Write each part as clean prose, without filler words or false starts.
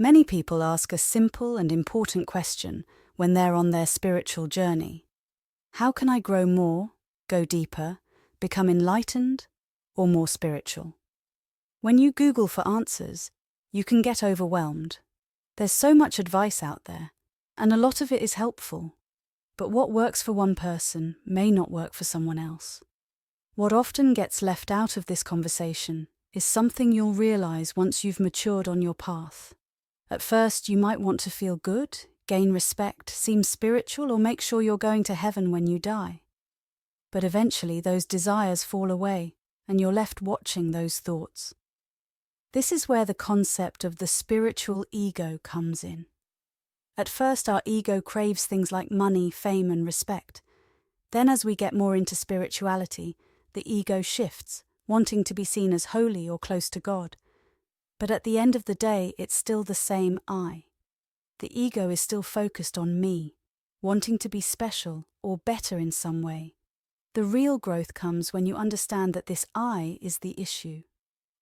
Many people ask a simple and important question when they're on their spiritual journey. How can I grow more, go deeper, become enlightened, or more spiritual? When you Google for answers, you can get overwhelmed. There's so much advice out there, and a lot of it is helpful. But what works for one person may not work for someone else. What often gets left out of this conversation is something you'll realize once you've matured on your path. At first, you might want to feel good, gain respect, seem spiritual, or make sure you're going to heaven when you die. But eventually, those desires fall away, and you're left watching those thoughts. This is where the concept of the spiritual ego comes in. At first, our ego craves things like money, fame, and respect. Then, as we get more into spirituality, the ego shifts, wanting to be seen as holy or close to God. But at the end of the day, it's still the same I. The ego is still focused on me, wanting to be special or better in some way. The real growth comes when you understand that this I is the issue.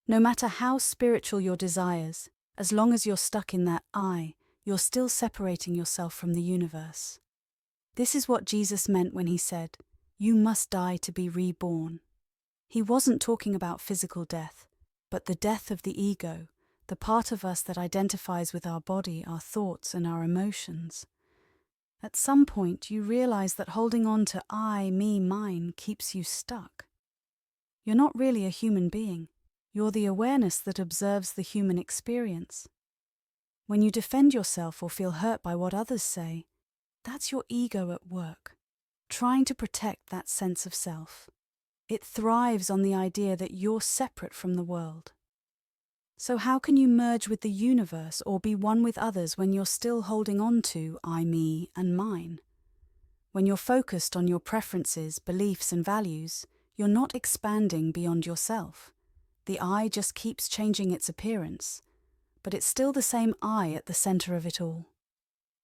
No matter how spiritual your desires, as long as you're stuck in that I, you're still separating yourself from the universe. This is what Jesus meant when he said, "You must die to be reborn." He wasn't talking about physical death, but the death of the ego, the part of us that identifies with our body, our thoughts, and our emotions. At some point, you realize that holding on to I, me, mine keeps you stuck. You're not really a human being. You're the awareness that observes the human experience. When you defend yourself or feel hurt by what others say, that's your ego at work, trying to protect that sense of self. It thrives on the idea that you're separate from the world. So how can you merge with the universe or be one with others when you're still holding on to I, me, and mine? When you're focused on your preferences, beliefs, and values, you're not expanding beyond yourself. The I just keeps changing its appearance, but it's still the same I at the center of it all.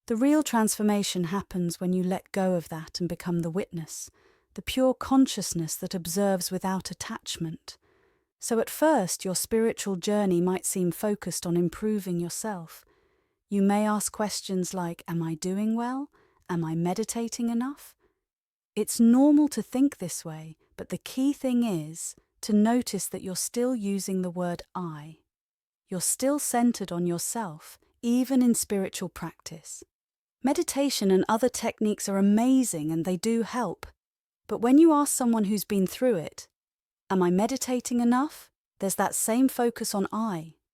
The real transformation happens when you let go of that and become the witness, the pure consciousness that observes without attachment. So at first, your spiritual journey might seem focused on improving yourself. You may ask questions like, am I doing well? Am I meditating enough? It's normal to think this way, but the key thing is to notice that you're still using the word I. You're still centered on yourself, even in spiritual practice. Meditation and other techniques are amazing and they do help. But when you ask someone who's been through it, am I meditating enough? There's that same focus on I.